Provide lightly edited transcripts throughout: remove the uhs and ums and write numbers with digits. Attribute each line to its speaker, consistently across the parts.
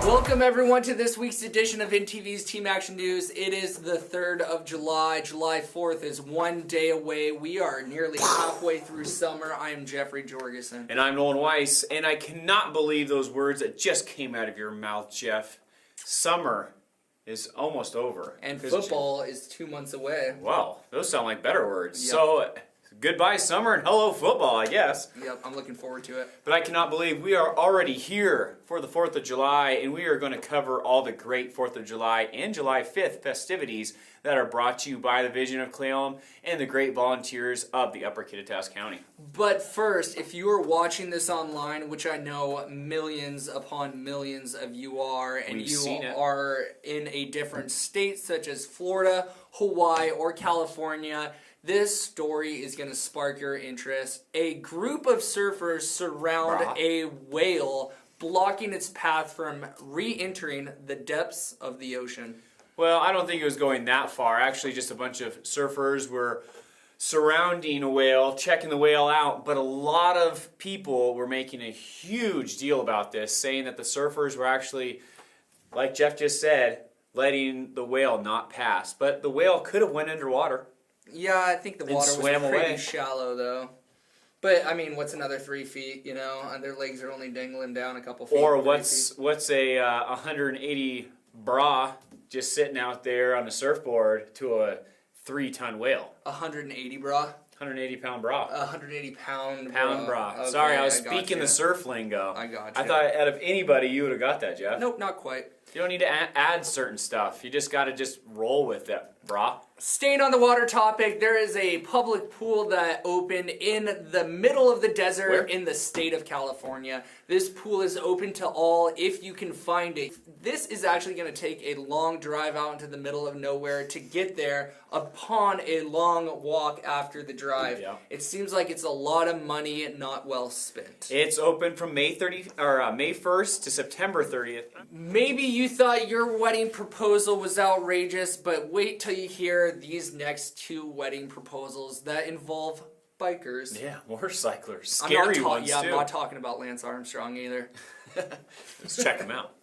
Speaker 1: Welcome everyone to this week's edition of INTV's Team Action News. It is the 3rd of July. July 4th is one day away. We are nearly halfway through summer. I am Jeffrey Jorgensen.
Speaker 2: And I'm Nolan Weiss, and I cannot believe those words that just came out of your mouth, Jeff. Summer is almost over.
Speaker 1: And football is 2 months away.
Speaker 2: Wow, those sound like better words.
Speaker 1: Yep.
Speaker 2: So, goodbye summer and hello football, I guess.
Speaker 1: Yep, I'm looking forward to it.
Speaker 2: But I cannot believe we are already here for the 4th of July, and we are going to cover all the great 4th of July and July 5th festivities that are brought to you by the Vision of Clayholm and the great volunteers of the Upper Kittitas County.
Speaker 1: But first, if you are watching this online, which I know millions upon millions of you are, and are in a different state such as Florida, Hawaii, or California, this story is going to spark your interest. A group of surfers surround a whale, blocking its path from re-entering the depths of the ocean.
Speaker 2: Well, I don't think it was going that far. Actually, just a bunch of surfers were surrounding a whale, checking the whale out, but a lot of people were making a huge deal about this, saying that the surfers were actually, like Jeff just said, letting the whale not pass. But the whale could have went underwater.
Speaker 1: Yeah, I think the water was pretty
Speaker 2: away.
Speaker 1: shallow, though. But, I mean, what's another 3 feet, you know? And their legs are only dangling down a couple feet.
Speaker 2: Or what's a 180 bra just sitting out there on a surfboard to a 3-ton whale?
Speaker 1: 180 bra?
Speaker 2: 180-pound bra.
Speaker 1: 180-pound
Speaker 2: bra.
Speaker 1: Okay,
Speaker 2: Sorry, I was speaking the surf lingo.
Speaker 1: I got you.
Speaker 2: I thought out of anybody you would have got that, Jeff.
Speaker 1: Nope, not quite.
Speaker 2: You don't need to add certain stuff. You just got to just roll with it, brah.
Speaker 1: Staying on the water topic, there is a public pool that opened in the middle of the desert in the state of California. This pool is open to all if you can find it. This is actually going to take a long drive out into the middle of nowhere to get there upon a long walk after the drive.
Speaker 2: Yeah.
Speaker 1: It seems like it's a lot of money not well spent.
Speaker 2: It's open from May 1st to September 30th.
Speaker 1: Maybe you thought your wedding proposal was outrageous, but wait till you hear these next 2 wedding proposals that involve bikers.
Speaker 2: Yeah, motorcyclers. Scary ones, too.
Speaker 1: I'm not talking about Lance Armstrong either.
Speaker 2: Let's check them out.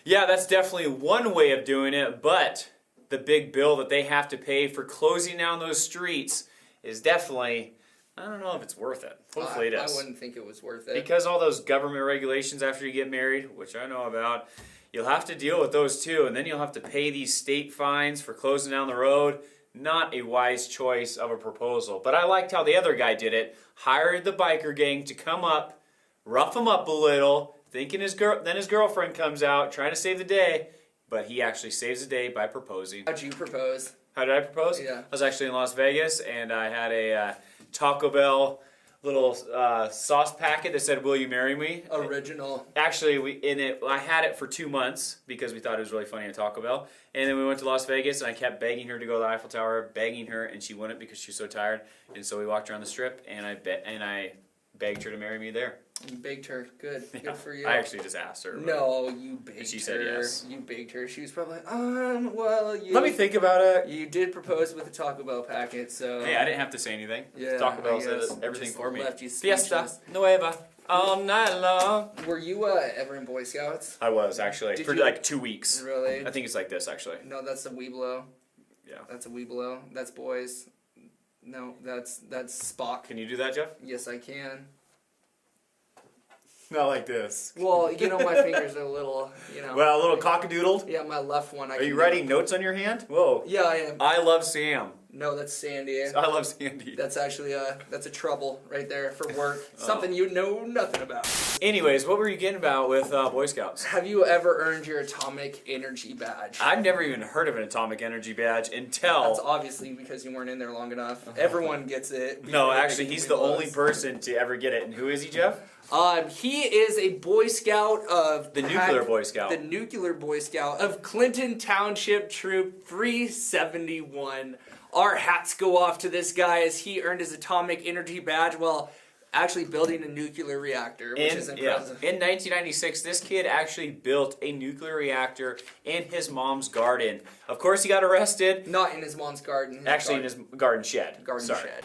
Speaker 2: Yeah, that's definitely one way of doing it, but the big bill that they have to pay for closing down those streets is definitely, I don't know if it's worth it. Hopefully it is.
Speaker 1: I wouldn't think it was worth it.
Speaker 2: Because all those government regulations after you get married, which I know about, you'll have to deal with those too, and then you'll have to pay these state fines for closing down the road. Not a wise choice of a proposal. But I liked how the other guy did it. Hired the biker gang to come up, rough him up a little, thinking his girlfriend comes out trying to save the day, but he actually saves the day by proposing.
Speaker 1: How'd you propose?
Speaker 2: How did I propose?
Speaker 1: Yeah.
Speaker 2: I was actually in Las Vegas, and I had a Taco Bell little sauce packet that said, "Will you marry me?"
Speaker 1: Original.
Speaker 2: Actually, I had it for 2 months because we thought it was really funny at Taco Bell. And then we went to Las Vegas, and I kept begging her to go to the Eiffel Tower, begging her, and she wouldn't because she was so tired. And so we walked around the Strip, and I begged her to marry me there.
Speaker 1: You baked her. Good.
Speaker 2: Yeah,
Speaker 1: Good for you.
Speaker 2: I actually just asked her.
Speaker 1: No, you baked her.
Speaker 2: And she said yes.
Speaker 1: You baked her. She was probably like, well, you...
Speaker 2: Let me think about it.
Speaker 1: You did propose with a Taco Bell packet, so...
Speaker 2: Hey, I didn't have to say anything.
Speaker 1: Yeah,
Speaker 2: Taco Bell
Speaker 1: I
Speaker 2: said
Speaker 1: guess.
Speaker 2: everything
Speaker 1: Just
Speaker 2: for me.
Speaker 1: left you
Speaker 2: Fiesta
Speaker 1: speechless.
Speaker 2: Nueva all night long.
Speaker 1: Were you ever in Boy Scouts?
Speaker 2: I was, actually,
Speaker 1: Did
Speaker 2: for
Speaker 1: you-
Speaker 2: like 2 weeks.
Speaker 1: Really?
Speaker 2: I think it's like this, actually.
Speaker 1: No, that's a Weeblo.
Speaker 2: Yeah.
Speaker 1: That's a Weeblo. That's boys. No, that's Spock.
Speaker 2: Can you do that, Jeff?
Speaker 1: Yes, I can.
Speaker 2: Not like this.
Speaker 1: Well, you know, my fingers are a little, you know.
Speaker 2: Well, a little cockadoodled.
Speaker 1: Yeah, my left one.
Speaker 2: Are you writing notes on your hand? Whoa.
Speaker 1: Yeah, I am.
Speaker 2: I love Sam.
Speaker 1: No, that's Sandy.
Speaker 2: I love Sandy.
Speaker 1: That's actually that's a trouble right there for work.
Speaker 2: Oh.
Speaker 1: Something you know nothing about.
Speaker 2: Anyways, what were you getting about with Boy Scouts?
Speaker 1: Have you ever earned your atomic energy badge?
Speaker 2: I've never even heard of an atomic energy badge until...
Speaker 1: That's obviously because you weren't in there long enough. Everyone gets it.
Speaker 2: No, actually, he's the only person to ever get it. And who is he, Jeff?
Speaker 1: He is a Boy Scout of...
Speaker 2: The nuclear Boy Scout.
Speaker 1: The nuclear Boy Scout of Clinton Township Troop 371. Our hats go off to this guy as he earned his atomic energy badge while actually building a nuclear reactor, which is impressive.
Speaker 2: In 1996, this kid actually built a nuclear reactor in his mom's garden. Of course, he got arrested.
Speaker 1: Not in his mom's garden.
Speaker 2: Actually, in his garden shed.
Speaker 1: Garden shed.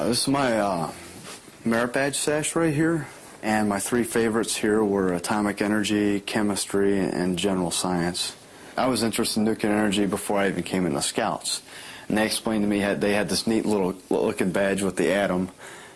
Speaker 3: This is my merit badge sash right here. And my 3 favorites here were atomic energy, chemistry, and general science. I was interested in nuclear energy before I even came in the Scouts. And they explained to me they had this neat little looking badge with the atom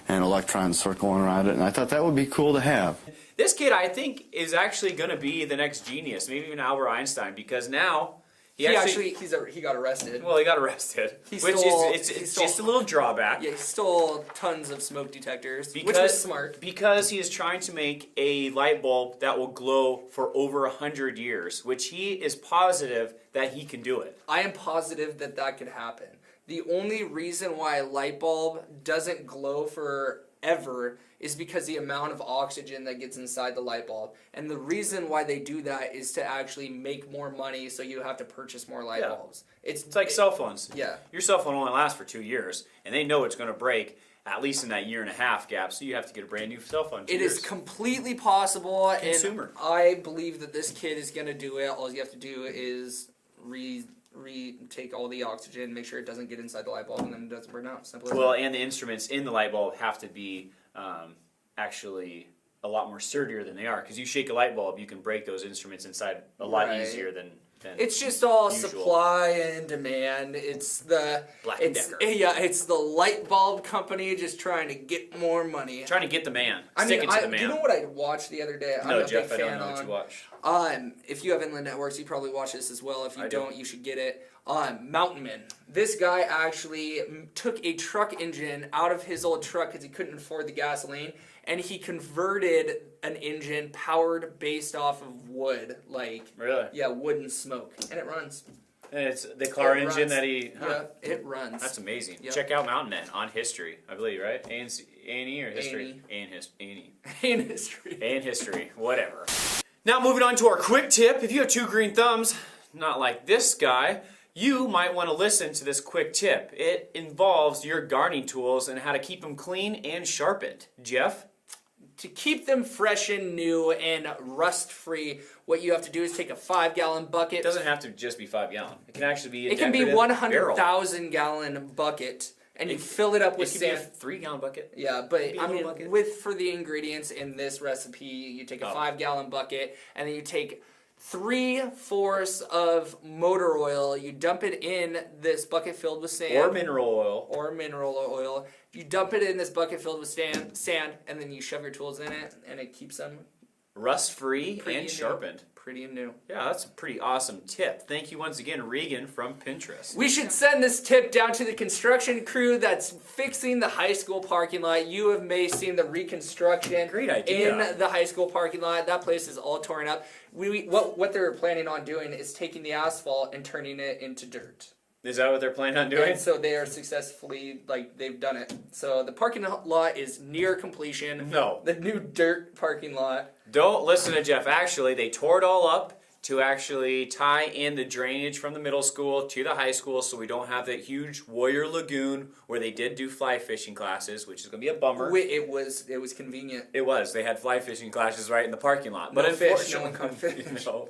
Speaker 3: and electrons circling around it, and I thought that would be cool to have.
Speaker 2: This kid, I think, is actually going to be the next genius, maybe even Albert Einstein, because now he
Speaker 1: got arrested.
Speaker 2: Well, he got arrested,
Speaker 1: He
Speaker 2: which
Speaker 1: stole-
Speaker 2: is
Speaker 1: he
Speaker 2: it's
Speaker 1: stole-
Speaker 2: just a little drawback.
Speaker 1: Yeah, he stole tons of smoke detectors, which was smart.
Speaker 2: Because he is trying to make a light bulb that will glow for over 100 years, which he is positive that he can do it.
Speaker 1: I am positive that that could happen. The only reason why a light bulb doesn't glow forever is because the amount of oxygen that gets inside the light bulb. And the reason why they do that is to actually make more money, so you have to purchase more light bulbs.
Speaker 2: It's like cell phones.
Speaker 1: Yeah.
Speaker 2: Your cell phone only lasts for 2 years, and they know it's going to break at least in that 1.5 year gap, so you have to get a brand new cell phone.
Speaker 1: It is completely possible,
Speaker 2: Consumer.
Speaker 1: and I believe that this kid is going to do it. All you have to do is take all the oxygen, make sure it doesn't get inside the light bulb, and then it doesn't burn out. Simple as
Speaker 2: Well,
Speaker 1: that.
Speaker 2: and the instruments in the light bulb have to be actually a lot more sturdier than they are, because you shake a light bulb, you can break those instruments inside a lot
Speaker 1: Right.
Speaker 2: easier than
Speaker 1: It's just all
Speaker 2: usual.
Speaker 1: supply and demand. It's the
Speaker 2: Black and Decker.
Speaker 1: it's the light bulb company just trying to get more money.
Speaker 2: Trying to get the man.
Speaker 1: I
Speaker 2: Stick
Speaker 1: mean,
Speaker 2: it to the man.
Speaker 1: do you know what I watched the other day? I'm
Speaker 2: No,
Speaker 1: a
Speaker 2: Jeff, I
Speaker 1: big
Speaker 2: don't
Speaker 1: fan
Speaker 2: know what
Speaker 1: on.
Speaker 2: you watched.
Speaker 1: If you have Inland Networks, you probably watch this as well. If you
Speaker 2: I do.
Speaker 1: don't, you should get it. Mountain Man. This guy actually took a truck engine out of his old truck because he couldn't afford the gasoline, and he converted an engine powered based off of wood, like
Speaker 2: Really?
Speaker 1: yeah, wood and smoke, and it runs.
Speaker 2: And it's the car
Speaker 1: It
Speaker 2: engine
Speaker 1: runs.
Speaker 2: that he...
Speaker 1: Yeah, it runs.
Speaker 2: That's amazing.
Speaker 1: Yep.
Speaker 2: Check out Mountain Man on History, I believe, right? A&E or History? A&E.
Speaker 1: in history.
Speaker 2: And History. Whatever. Now moving on to our quick tip. If you have 2 green thumbs, not like this guy, you might want to listen to this quick tip. It involves your gardening tools and how to keep them clean and sharpened. Jeff?
Speaker 1: To keep them fresh and new and rust-free, what you have to do is take a 5-gallon bucket.
Speaker 2: It doesn't have to just be 5 gallon. It can actually be a
Speaker 1: It can be
Speaker 2: decorative barrel.
Speaker 1: 100,000 gallon bucket, and you fill it up with
Speaker 2: It can be a
Speaker 1: sand.
Speaker 2: 3-gallon bucket.
Speaker 1: Yeah, but
Speaker 2: be a
Speaker 1: I
Speaker 2: little
Speaker 1: mean,
Speaker 2: bucket.
Speaker 1: for the ingredients in this recipe, you take a
Speaker 2: Oh.
Speaker 1: 5-gallon bucket, and then you take 3/4 of motor oil. You dump it in this bucket filled with sand
Speaker 2: Or mineral oil.
Speaker 1: or mineral oil. You dump it in this bucket filled with sand, and then you shove your tools in it, and it keeps them
Speaker 2: Rust-free
Speaker 1: pretty
Speaker 2: and
Speaker 1: new.
Speaker 2: sharpened.
Speaker 1: Pretty and new.
Speaker 2: Yeah, that's a pretty awesome tip. Thank you once again, Regan from Pinterest.
Speaker 1: We should send this tip down to the construction crew that's fixing the high school parking lot. You have may seen the reconstruction
Speaker 2: Great idea.
Speaker 1: in the high school parking lot. That place is all torn up. What they're planning on doing is taking the asphalt and turning it into dirt.
Speaker 2: Is that what they're planning on doing?
Speaker 1: And so they are successfully, they've done it. So the parking lot is near completion.
Speaker 2: No.
Speaker 1: The new dirt parking lot.
Speaker 2: Don't listen to Jeff. Actually, they tore it all up, to actually tie in the drainage from the middle school to the high school so we don't have that huge Warrior Lagoon where they did do fly fishing classes, which is going to be a bummer.
Speaker 1: It was convenient.
Speaker 2: It was. They had fly fishing classes right in the parking lot.
Speaker 1: No
Speaker 2: But
Speaker 1: fish, no one come fish.
Speaker 2: You know,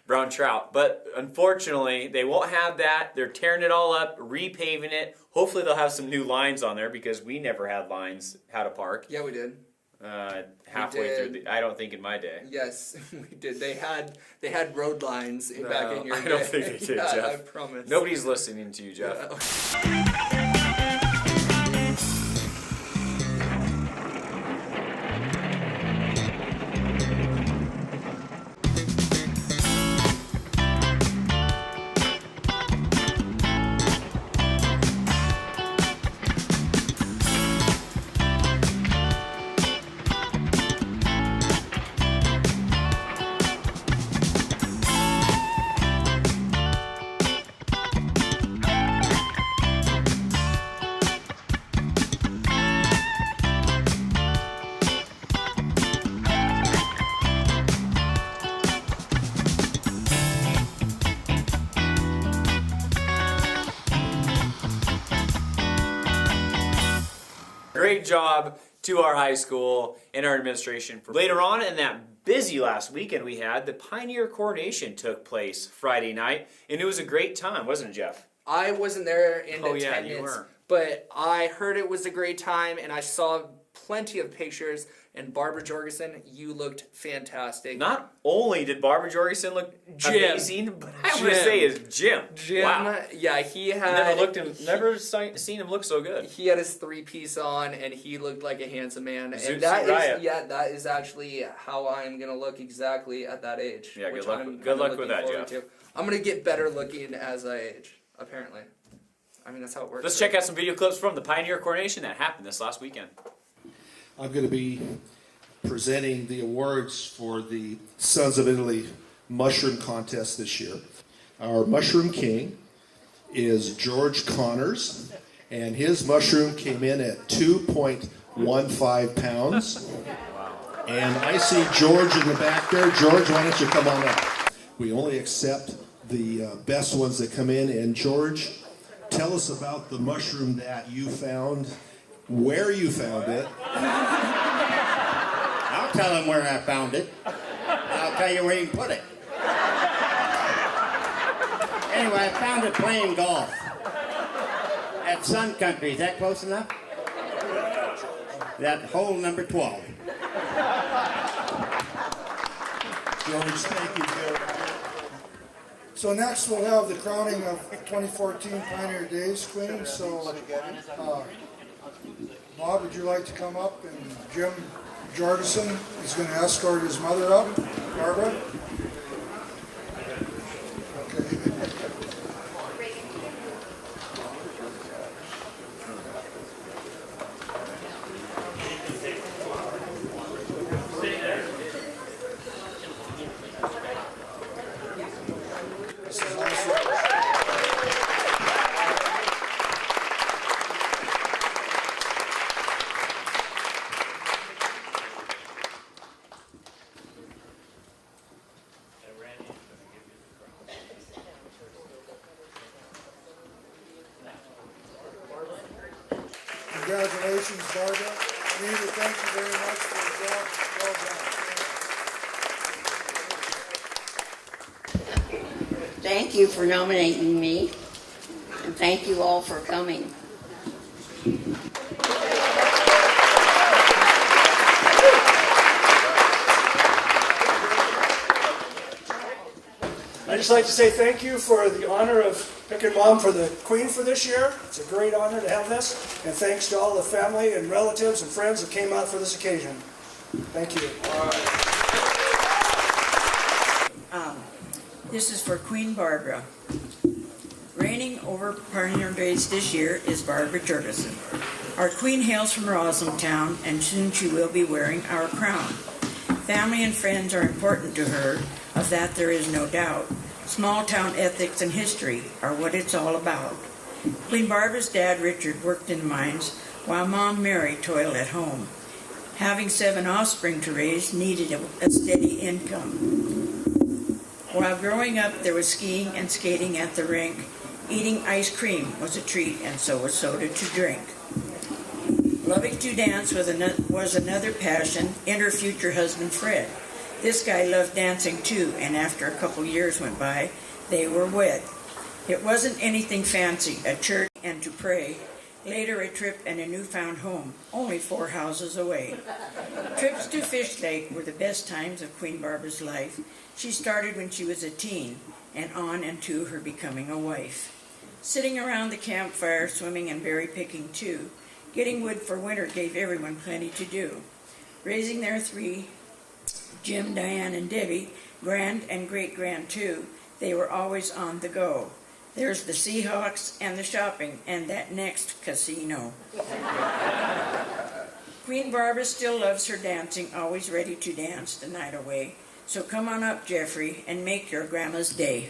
Speaker 2: brown trout. But unfortunately, they won't have that. They're tearing it all up, repaving it. Hopefully they'll have some new lines on there because we never had lines how to park.
Speaker 1: Yeah, we did.
Speaker 2: Halfway through I don't think in my day.
Speaker 1: Yes, we did. They had road lines back in your day.
Speaker 2: I don't think they did,
Speaker 1: yeah,
Speaker 2: Jeff.
Speaker 1: I promise.
Speaker 2: Nobody's listening to you, Jeff.
Speaker 1: Yeah.
Speaker 2: Great job to our high school and our administration. Later on in that busy last weekend we had, the Pioneer Coronation took place Friday night, and it was a great time, wasn't it, Jeff?
Speaker 1: I wasn't there in attendance,
Speaker 2: yeah, you were.
Speaker 1: But I heard it was a great time, and I saw plenty of pictures. And Barbara Jorgensen, you looked fantastic.
Speaker 2: Not only did Barbara Jorgensen look amazing, but I want to say is Jim. Wow.
Speaker 1: Yeah, he had
Speaker 2: never seen him look so good.
Speaker 1: He had his 3-piece on, and he looked like a handsome man.
Speaker 2: Zoot
Speaker 1: And that
Speaker 2: Riot.
Speaker 1: is, that is actually how I'm gonna look exactly at that age.
Speaker 2: Yeah,
Speaker 1: which
Speaker 2: good luck.
Speaker 1: I'm
Speaker 2: Good luck
Speaker 1: looking
Speaker 2: with that,
Speaker 1: forward
Speaker 2: Jeff.
Speaker 1: to. I'm gonna get better looking as I age. Apparently, I mean that's how it works.
Speaker 2: Let's check out some video clips from the Pioneer Coronation that happened this last weekend.
Speaker 4: I'm going to be presenting the awards for the Sons of Italy Mushroom Contest this year. Our Mushroom King is George Connors, and his mushroom came in at 2.15 pounds. And I see George in the back there. George, why don't you come on up? We only accept the best ones that come in. And George, tell us about the mushroom that you found, where you found it.
Speaker 5: I'll tell him where I found it. I'll tell you where you put it. Anyway, I found it playing golf at Sun Country. Is that close enough? That hole number 12.
Speaker 4: George, thank you, Bill.
Speaker 6: So next we'll have the crowning of 2014 Pioneer Days Queen. So Bob, would you like to come up? And Jim Jorgensen is going to escort his mother up. Barbara? Okay. This is also congratulations, Barbara. Nita, thank you very much for the job. Well done.
Speaker 7: Thank you for nominating me, and thank you all for coming.
Speaker 8: I'd just like to say thank you for the honor of picking Mom for the Queen for this year. It's a great honor to have this, and thanks to all the family and relatives and friends that came out for this occasion. Thank you.
Speaker 9: This is for Queen Barbara. Reigning over Pioneer Days this year is Barbara Jorgensen. Our Queen hails from Roslyntown, and soon she will be wearing our crown. Family and friends are important to her, of that there is no doubt. Small town ethics and history are what it's all about. Queen Barbara's dad, Richard, worked in mines, while Mom Mary toiled at home. Having 7 offspring to raise needed a steady income. While growing up, there was skiing and skating at the rink. Eating ice cream was a treat, and so was soda to drink. Loving to dance was another passion. Enter future husband Fred. This guy loved dancing too, and after a couple years went by, they were wed. It wasn't anything fancy, a church and to pray. Later, a trip and a newfound home, only 4 houses away. Trips to Fish Lake were the best times of Queen Barbara's life. She started when she was a teen, and on and to her becoming a wife. Sitting around the campfire, swimming and berry picking too. Getting wood for winter gave everyone plenty to do. Raising their 3, Jim, Diane, and Debbie, grand and great-grand too, they were always on the go. There's the Seahawks and the shopping and that next casino. Queen Barbara still loves her dancing, always ready to dance the night away. So come on up, Jeffrey, and make your grandma's day.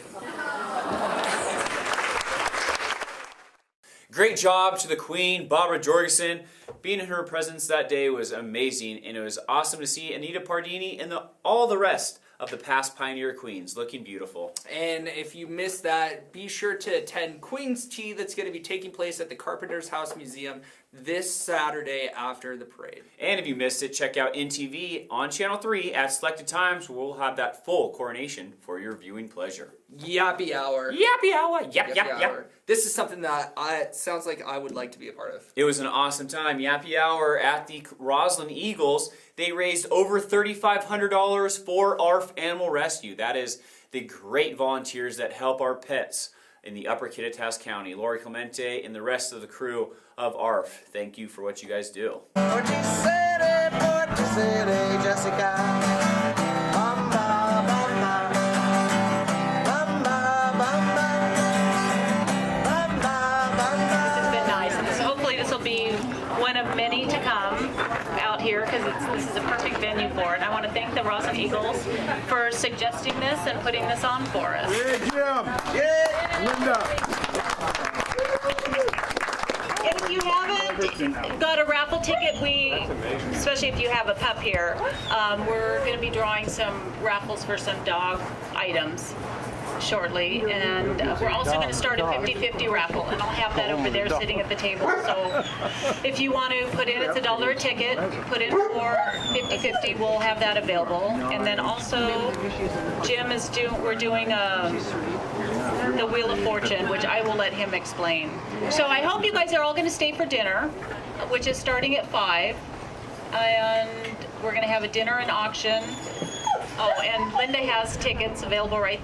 Speaker 2: Great job to the Queen, Barbara Jorgensen. Being in her presence that day was amazing, and it was awesome to see Anita Pardini and all the rest of the past Pioneer Queens looking beautiful.
Speaker 1: And if you missed that, be sure to attend Queen's Tea that's going to be taking place at the Carpenter's House Museum this Saturday after the parade.
Speaker 2: And if you missed it, check out INTV on Channel 3 at selected times, where we'll have that full coronation for your viewing pleasure.
Speaker 1: Yappy Hour.
Speaker 2: Yappy Hour! Yap, yap,
Speaker 1: Yappy
Speaker 2: yap.
Speaker 1: Hour. This is something that sounds like I would like to be a part of.
Speaker 2: It was an awesome time. Yappy Hour at the Roslyn Eagles. They raised over $3,500 for ARF Animal Rescue. That is the great volunteers that help our pets in the Upper Kittitas County. Lori Clemente and the rest of the crew of ARF. Thank you for what you guys do.
Speaker 10: Port City, Jessica. Bamba, bamba. Bamba, bamba. Bamba, bamba.
Speaker 11: This has been nice, and hopefully this will be one of many to come out here, because this is a perfect venue for it. I want to thank the Roslyn Eagles for suggesting this and putting this on for us.
Speaker 10: Yeah, Jim. Yeah, Linda.
Speaker 11: If you haven't got a raffle ticket, especially if you have a pup here, we're going to be drawing some raffles for some dog items shortly, and we're also going to start a 50-50 raffle, and I'll have that over there sitting at the table. So if you want to put in, it's $1 a ticket, put in for 50-50, we'll have that available. And then also Jim is we're doing the Wheel of Fortune, which I will let him explain. So I hope you guys are all going to stay for dinner, which is starting at 5, and we're going to have a dinner and auction. Oh, and Linda has tickets available right.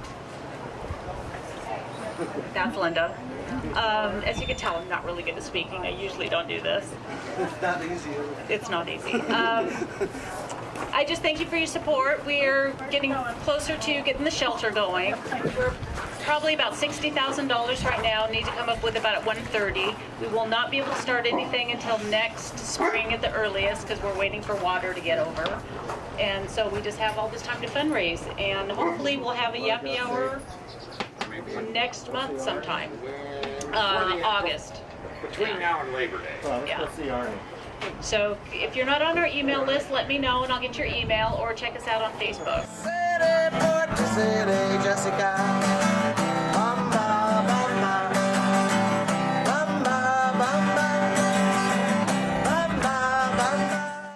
Speaker 11: That's Linda. As you can tell, I'm not really good at speaking. I usually don't do this.
Speaker 10: It's not easy.
Speaker 11: It's not easy. I just thank you for your support. We're getting closer to getting the shelter going. We're probably about $60,000 right now. Need to come up with about $130,000. We will not be able to start anything until next spring at the earliest, because we're waiting for water to get over. And so we just have all this time to fundraise, and hopefully we'll have a Yappy Hour next month sometime, August.
Speaker 2: Between now and Labor Day.
Speaker 11: Yeah.
Speaker 10: Let's see Arnie.
Speaker 11: So if you're not on our email list, let me know and I'll get your email, or check us out on Facebook.
Speaker 10: City, Port City, Jessica. Bamba, bamba. Bamba, bamba. Bamba, bamba.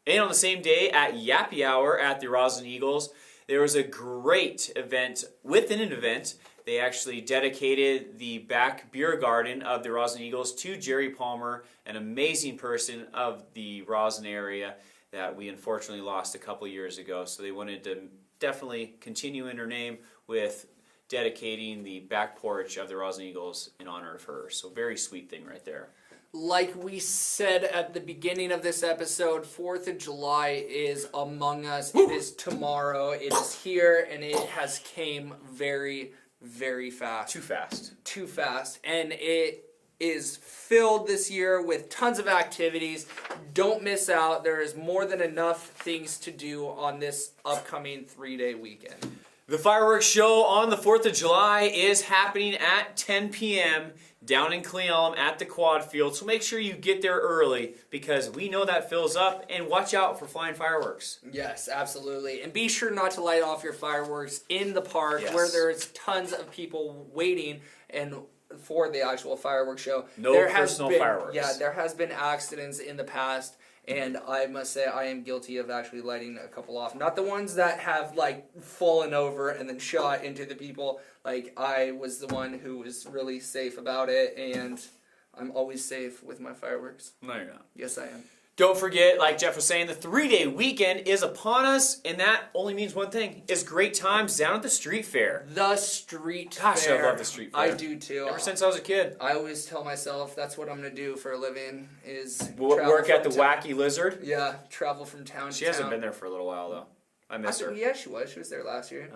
Speaker 2: And on the same day at Yappy Hour at the Roslyn Eagles, there was a great event within an event. They actually dedicated the back beer garden of the Roslyn Eagles to Jerry Palmer, an amazing person of the Roslyn area that we unfortunately lost a couple years ago. So they wanted to definitely continue in her name with dedicating the back porch of the Roslyn Eagles in honor of her. So very sweet thing right there.
Speaker 1: Like we said at the beginning of this episode, 4th of July is among us. It is tomorrow. It is here, and it has came very, very fast.
Speaker 2: Too fast.
Speaker 1: Too fast. And it is filled this year with tons of activities. Don't miss out. There is more than enough things to do on this upcoming 3-day weekend.
Speaker 2: The fireworks show on the 4th of July is happening at 10 p.m. down in Cle Elum at the Quad Field. So make sure you get there early because we know that fills up, and watch out for flying fireworks.
Speaker 1: Yes, absolutely. And be sure not to light off your fireworks in the park
Speaker 2: Yes.
Speaker 1: where there's tons of people waiting and for the actual fireworks show.
Speaker 2: No personal fireworks.
Speaker 1: Yeah, there has been accidents in the past. And I must say, I am guilty of actually lighting a couple off. Not the ones that have, like, fallen over and then shot into the people. Like, I was the one who was really safe about it, and I'm always safe with my fireworks.
Speaker 2: No, you're not.
Speaker 1: Yes, I am.
Speaker 2: Don't forget, like Jeff was saying, the 3-day weekend is upon us, and that only means one thing, is great times down at the street fair.
Speaker 1: The street
Speaker 2: Gosh,
Speaker 1: fair.
Speaker 2: I love the street fair.
Speaker 1: I do too.
Speaker 2: Ever since I was a kid.
Speaker 1: I always tell myself that's what I'm going to do for a living is
Speaker 2: Work at the
Speaker 1: from town.
Speaker 2: Wacky Lizard.
Speaker 1: Yeah, travel from town
Speaker 2: She
Speaker 1: to
Speaker 2: hasn't
Speaker 1: town.
Speaker 2: been there for a little while, though. I miss her.
Speaker 1: Yeah, she was. She was there last year.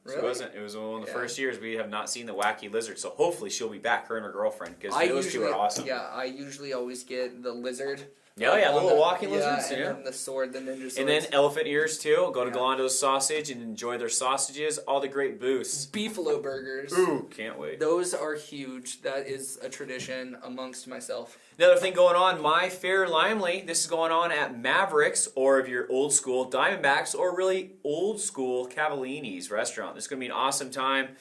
Speaker 2: She
Speaker 1: Really?
Speaker 2: wasn't. It was one of the
Speaker 1: Yeah.
Speaker 2: first years we have not seen the Wacky Lizard, so hopefully she'll be back, her and her girlfriend, because those two are awesome.
Speaker 1: Yeah, I usually always get the lizard.
Speaker 2: Yeah, the little walking
Speaker 1: yeah,
Speaker 2: lizards.
Speaker 1: and
Speaker 2: Yeah.
Speaker 1: then the sword, the ninja sword.
Speaker 2: And then elephant ears, too. Go to Galando's Sausage and enjoy their sausages. All the great booths.
Speaker 1: Beefalo burgers.
Speaker 2: Ooh, can't wait.
Speaker 1: Those are huge. That is a tradition amongst myself.
Speaker 2: Another thing going on, My Fair Limely. This is going on at Mavericks, or if you're old school, Diamondbacks, or really old school, Cavallini's restaurant. This is going to be an awesome time.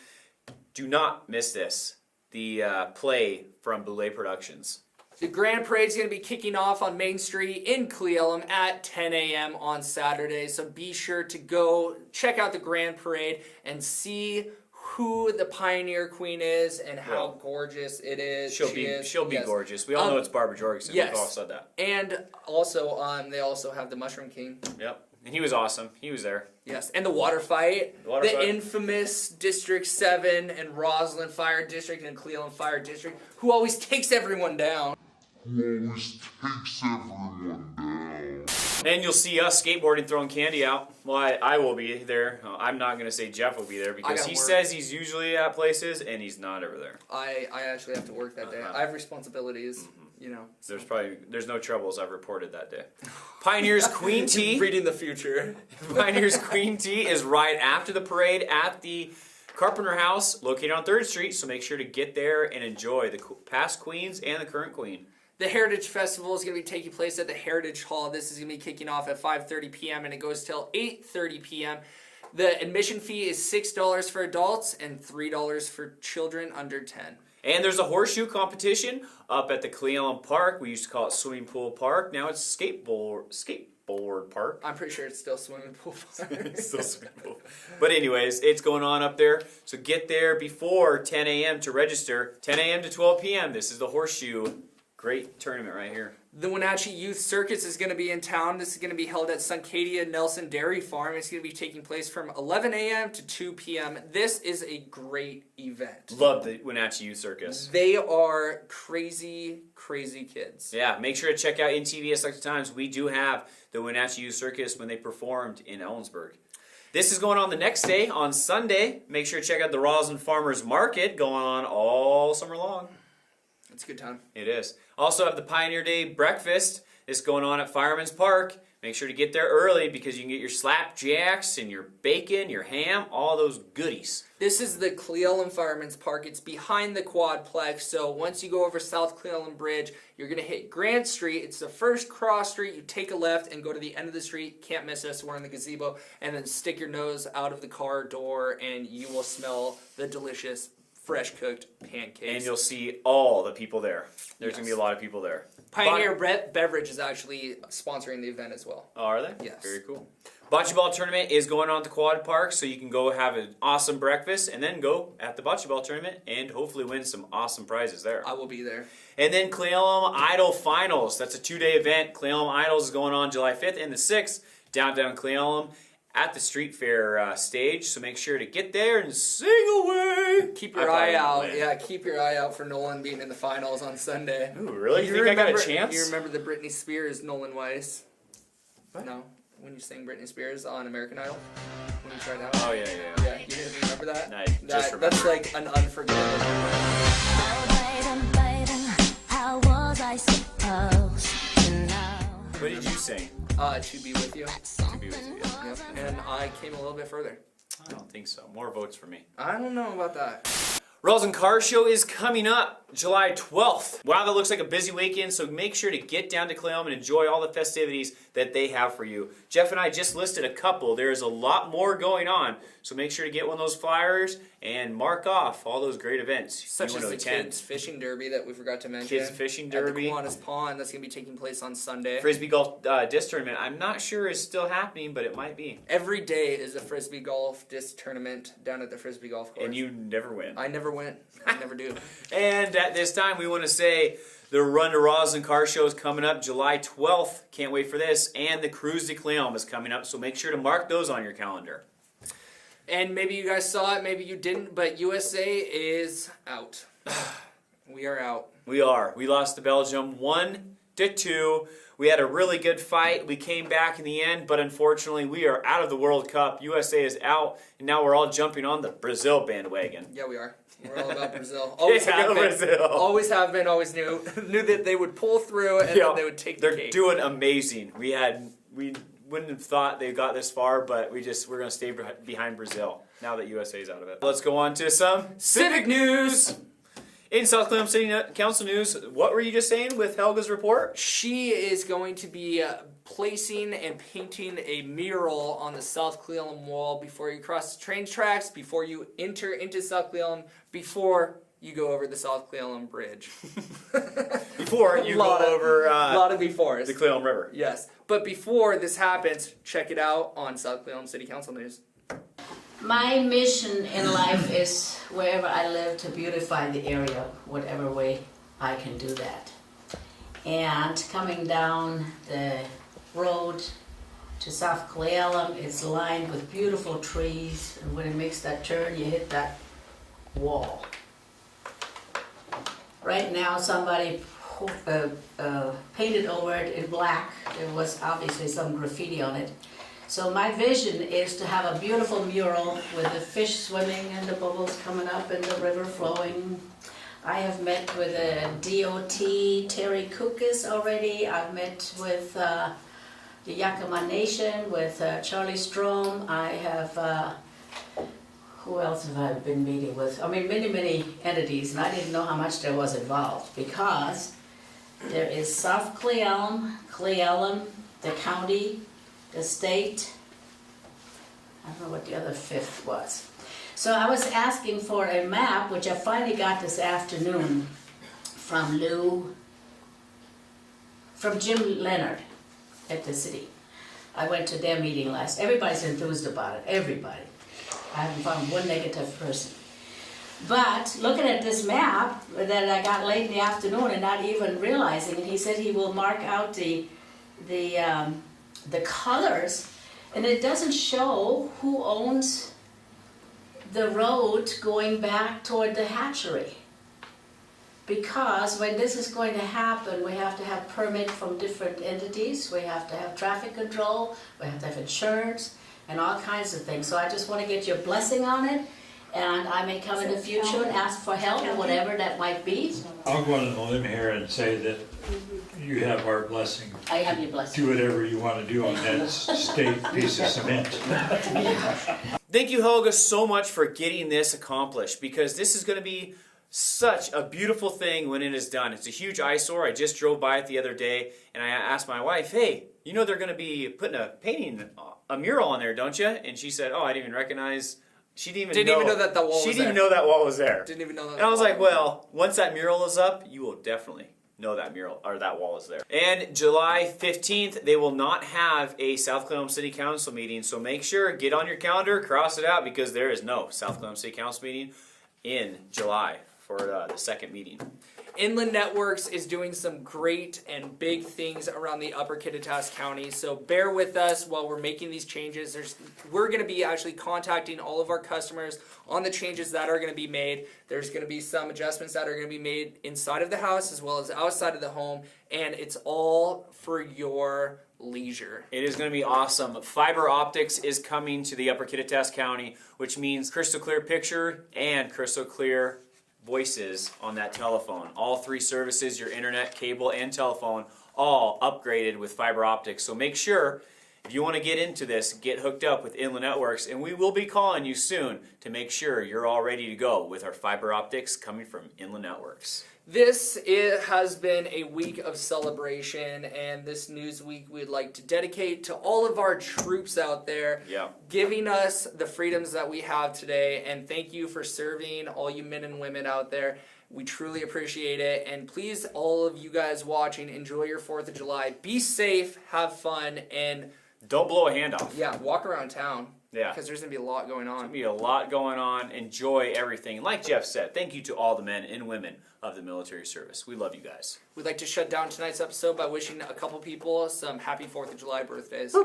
Speaker 2: Do not miss this. The play from Boulay Productions.
Speaker 1: The Grand Parade is going to be kicking off on Main Street in Cle Elum at 10 a.m. on Saturday. So be sure to go check out the Grand Parade and see who the Pioneer Queen is and how gorgeous it is.
Speaker 2: She'll be gorgeous. We all know it's Barbara Jorgensen.
Speaker 1: Yes.
Speaker 2: We've all said that.
Speaker 1: And also, they also have the Mushroom King.
Speaker 2: Yep. And he was awesome. He was there.
Speaker 1: Yes, and the water fight. The infamous District 7 and Roslyn Fire District and Cleveland Fire District, who always takes everyone down.
Speaker 2: And you'll see us skateboarding, throwing candy out. Well, I will be there. I'm not going to say Jeff will be there because he says he's usually at places and he's not ever there.
Speaker 1: I actually have to work that day. I have responsibilities, you know.
Speaker 2: There's no troubles I've reported that day. Pioneer's Queen Tea.
Speaker 1: Reading the future.
Speaker 2: Pioneer's Queen Tea is right after the parade at the Carpenter House located on 3rd Street. So make sure to get there and enjoy the past queens and the current queen.
Speaker 1: The Heritage Festival is going to be taking place at the Heritage Hall. This is going to be kicking off at 5:30 p.m. and it goes till 8:30 p.m. The admission fee is $6 for adults and $3 for children under 10.
Speaker 2: And there's a horseshoe competition up at the Cle Elum Park. We used to call it Swimming Pool Park. Now it's skateboard park.
Speaker 1: I'm pretty sure it's still Swimming Pool Park.
Speaker 2: It's still Swimming Pool. But anyways, it's going on up there. So get there before 10 a.m. to register. 10 a.m. to 12 p.m. This is the horseshoe. Great tournament right here.
Speaker 1: The Wenatchee Youth Circus is going to be in town. This is going to be held at Suncadia Nelson Dairy Farm. It's going to be taking place from 11 a.m. to 2 p.m. This is a great event.
Speaker 2: Love the Wenatchee Youth Circus.
Speaker 1: They are crazy, crazy kids.
Speaker 2: Yeah, make sure to check out INTV at Selected Times. We do have the Wenatchee Youth Circus when they performed in Ellensburg. This is going on the next day, on Sunday. Make sure to check out the Roslyn Farmers Market going on all summer long.
Speaker 1: It's a good time.
Speaker 2: It is. Also have the Pioneer Day breakfast. It's going on at Fireman's Park. Make sure to get there early because you can get your slapjacks and your bacon, your ham, all those goodies.
Speaker 1: This is the Cle Elum Fireman's Park. It's behind the Quadplex. So once you go over South Cle Elum Bridge, you're going to hit Grant Street. It's the first cross street. You take a left and go to the end of the street. Can't miss us. We're in the gazebo. And then stick your nose out of the car door and you will smell the delicious fresh cooked pancakes.
Speaker 2: And you'll see all the people there. There's going to be a lot of people there.
Speaker 1: Pioneer Beverage is actually sponsoring the event as well.
Speaker 2: Oh, are they?
Speaker 1: Yes.
Speaker 2: Very cool. Bocce ball tournament is going on at the Quad Park, so you can go have an awesome breakfast and then go at the bocce ball tournament and hopefully win some awesome prizes there.
Speaker 1: I will be there.
Speaker 2: And then Cle Elum Idol Finals. That's a 2-day event. Cle Elum Idols is going on July 5th and the 6th downtown Cle Elum at the street fair stage, so make sure to get there and sing away.
Speaker 1: Keep your eye out. Yeah, keep your eye out for Nolan being in the finals on Sunday.
Speaker 2: Ooh, really? You think I got a chance?
Speaker 1: You remember the Britney Spears Nolan Weiss? What? No, when you sang Britney Spears on American Idol, when you tried out.
Speaker 2: Oh yeah.
Speaker 1: Yeah, you didn't remember that?
Speaker 2: No, I just remember.
Speaker 1: That's like an unforgettable moment.
Speaker 12: How was I supposed to know?
Speaker 2: What did you sing?
Speaker 1: To Be With You.
Speaker 2: To Be With You, yeah.
Speaker 1: Yep. And I came a little bit further.
Speaker 2: I don't think so. More votes for me.
Speaker 1: I don't know about that.
Speaker 2: Rosin Car Show is coming up July 12th. Wow, that looks like a busy weekend, so make sure to get down to Clayholm and enjoy all the festivities that they have for you. Jeff and I just listed a couple. There is a lot more going on, so make sure to get one of those flyers and mark off all those great events
Speaker 1: Such
Speaker 2: you
Speaker 1: as
Speaker 2: want
Speaker 1: the
Speaker 2: to attend.
Speaker 1: Kids Fishing Derby that we forgot to mention.
Speaker 2: Kids Fishing Derby.
Speaker 1: At the Kiwanis Pond, that's going to be taking place on Sunday.
Speaker 2: Frisbee Golf Disc Tournament, I'm not sure is still happening, but it might be.
Speaker 1: Every day is a Frisbee Golf Disc Tournament down at the Frisbee Golf Course.
Speaker 2: And you never win.
Speaker 1: I never win. I never do.
Speaker 2: And at this time, we want to say the Run to Rosin Car Show is coming up July 12th. Can't wait for this. And the Cruise to Clayholm is coming up, so make sure to mark those on your calendar.
Speaker 1: And maybe you guys saw it, maybe you didn't, but USA is out. We are out.
Speaker 2: We are. We lost to Belgium 1-2. We had a really good fight. We came back in the end, but unfortunately, we are out of the World Cup. USA is out, and now we're all jumping on the Brazil bandwagon.
Speaker 1: Yeah, we are. We're all about Brazil. Always
Speaker 2: Yeah,
Speaker 1: have been.
Speaker 2: Brazil.
Speaker 1: Always have been. Always knew that they would pull through and
Speaker 2: Yeah,
Speaker 1: then they would take the
Speaker 2: They're
Speaker 1: cake.
Speaker 2: doing amazing. We wouldn't have thought they got this far, but we're going to stay behind Brazil now that USA is out of it. Let's go on to some Civic news. In South Clayholm City Council news, what were you just saying with Helga's report?
Speaker 1: She is going to be placing and painting a mural on the South Clayholm wall before you cross the train tracks, before you enter into South Clayholm, before you go over the South Clayholm Bridge.
Speaker 2: Before you go over
Speaker 1: a lot of befores.
Speaker 2: the Clayholm River.
Speaker 1: Yes. But before this happens, check it out on South Clayholm City Council News.
Speaker 7: My mission in life is wherever I live to beautify the area, whatever way I can do that. And coming down the road to South Clayholm, it's lined with beautiful trees, and when it makes that turn, you hit that wall. Right now, somebody painted over it in black. There was obviously some graffiti on it. So my vision is to have a beautiful mural with the fish swimming and the bubbles coming up and the river flowing. I have met with a DOT, Terry Kukis already. I've met with the Yakama Nation, with Charlie Strom. I have, who else have I been meeting with? I mean, many entities, and I didn't know how much there was involved, because there is South Clayholm, the county, the state, I don't know what the other fifth was. So I was asking for a map, which I finally got this afternoon from Jim Leonard at the city. I went to their meeting everybody's enthused about it, everybody. I haven't found one negative person. But looking at this map that I got late in the afternoon and not even realizing it, he said he will mark out the colors, and it doesn't show who owns the road going back toward the hatchery. Because when this is going to happen, we have to have permit from different entities, we have to have traffic control, we have to have insurance, and all kinds of things. So I just want to get your blessing on it, and I may come in the future and ask for help, whatever that might be.
Speaker 13: I'll go on a limb here and say that you have our blessing.
Speaker 7: I have your blessing.
Speaker 13: Do whatever you want to do on that state piece of cement.
Speaker 2: Thank you, Helga, so much for getting this accomplished, because this is going to be such a beautiful thing when it is done. It's a huge eyesore. I just drove by it the other day, and I asked my wife, hey, you know they're going to be putting a mural on there, don't you? And she said, oh, I didn't even recognize. She didn't even know that the wall was there. She didn't even know that wall was there.
Speaker 1: Didn't even know that.
Speaker 2: And I was like, well, once that mural is up, you will definitely know that mural or that wall is there. And July 15th, they will not have a South Clayholm City Council meeting, so make sure, get on your calendar, cross it out, because there is no South Clayholm City Council meeting in July for the second meeting.
Speaker 1: Inland Networks is doing some great and big things around the Upper Kittitas County, so bear with us while we're making these changes. We're going to be actually contacting all of our customers on the changes that are going to be made. There's going to be some adjustments that are going to be made inside of the house as well as outside of the home, and it's all for your leisure.
Speaker 2: It is going to be awesome. Fiber optics is coming to the Upper Kittitas County, which means crystal clear picture and crystal clear voices on that telephone. All three services, your internet, cable, and telephone, all upgraded with fiber optics. So make sure, If you want to get into this, get hooked up with Inland Networks, and we will be calling you soon to make sure you're all ready to go with our fiber optics coming from Inland Networks.
Speaker 1: It has been a week of celebration, and this news week we'd like to dedicate to all of our troops out there, giving us the freedoms that we have today. And thank you for serving, all you men and women out there. We truly appreciate it. And please, all of you guys watching, enjoy your 4th of July. Be safe, have fun, and
Speaker 2: don't blow a hand off.
Speaker 1: Yeah, walk around town.
Speaker 2: Yeah.
Speaker 1: Because there's going to be a lot going on.
Speaker 2: There's going to be a lot going on. Enjoy everything. Like Jeff said, thank you to all the men and women of the military service. We love you guys.
Speaker 1: We'd like to shut down tonight's episode by wishing a couple people some happy 4th of July birthdays.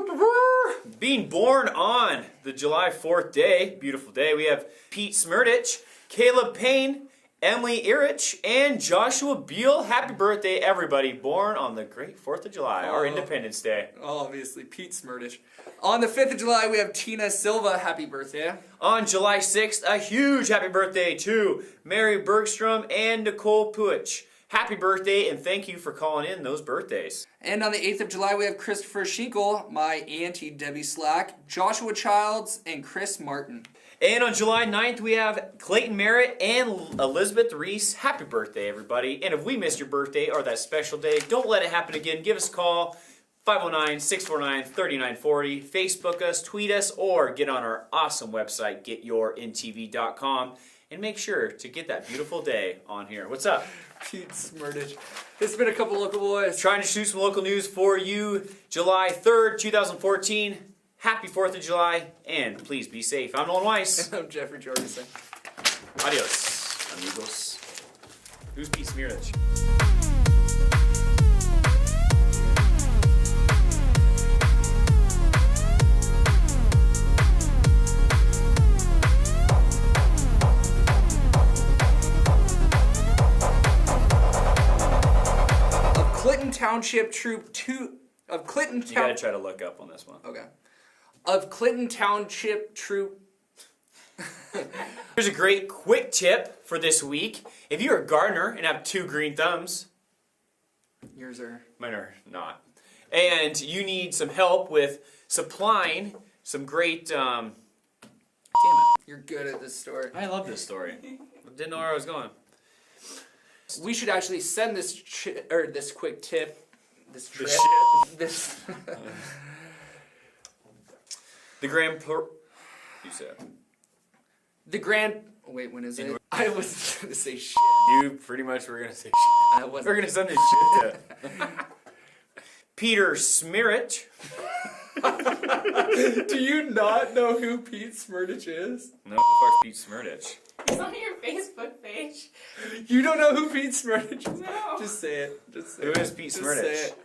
Speaker 2: Being born on the July 4th day, beautiful day, we have Pete Smerdich, Caleb Payne, Emily Irich, and Joshua Beal. Happy birthday, everybody born on the great 4th of July, our Independence Day.
Speaker 1: Obviously, Pete Smerdich. On the 5th of July, we have Tina Silva. Happy birthday.
Speaker 2: On July 6th, a huge happy birthday to Mary Bergstrom and Nicole Puich. Happy birthday, and thank you for calling in those birthdays.
Speaker 1: And on the 8th of July, we have Christopher Schinkel, my auntie Debbie Slack, Joshua Childs, and Chris Martin.
Speaker 2: And on July 9th, we have Clayton Merritt and Elizabeth Reese. Happy birthday, everybody. And if we missed your birthday or that special day, don't let it happen again. Give us a call, 509-649-3940. Facebook us, tweet us, or get on our awesome website, getyourintv.com. And make sure to get that beautiful day on here. What's up?
Speaker 1: Pete Smerdich. It's been a couple local boys.
Speaker 2: Trying to shoot some local news for you. July 3rd, 2014. Happy 4th of July, and please be safe. I'm Nolan Weiss.
Speaker 1: And I'm Jeffrey Jorgensen.
Speaker 2: Adios, amigos. Who's Pete Smerdich?
Speaker 1: Clinton Township Troop 2 of Clinton
Speaker 2: You gotta try to look up on this one.
Speaker 1: Okay. Of Clinton Township Troop.
Speaker 2: Here's a great quick tip for this week. If you're a gardener and have 2 green thumbs,
Speaker 1: yours are.
Speaker 2: Mine are not. And you need some help with supplying some great. Damn it!
Speaker 1: You're good at this story.
Speaker 2: I love this story. Didn't know where I was going.
Speaker 1: We should actually send this this quick tip, this trip, this.
Speaker 2: The Grand. You said.
Speaker 1: The Grand. Wait, when is it? I was gonna say shit.
Speaker 2: You pretty much were gonna say shit.
Speaker 1: I wasn't.
Speaker 2: We're gonna send this shit to Peter Smirich.
Speaker 1: Do you not know who Pete Smerdich is?
Speaker 2: No, who the fuck's Pete Smerdich?
Speaker 11: It's on your Facebook page.
Speaker 1: You don't know who Pete Smerdich is?
Speaker 11: No.
Speaker 1: Just say it. Just say
Speaker 2: Who
Speaker 1: it.
Speaker 2: is Pete
Speaker 1: Just
Speaker 2: Smerdich?
Speaker 1: say it.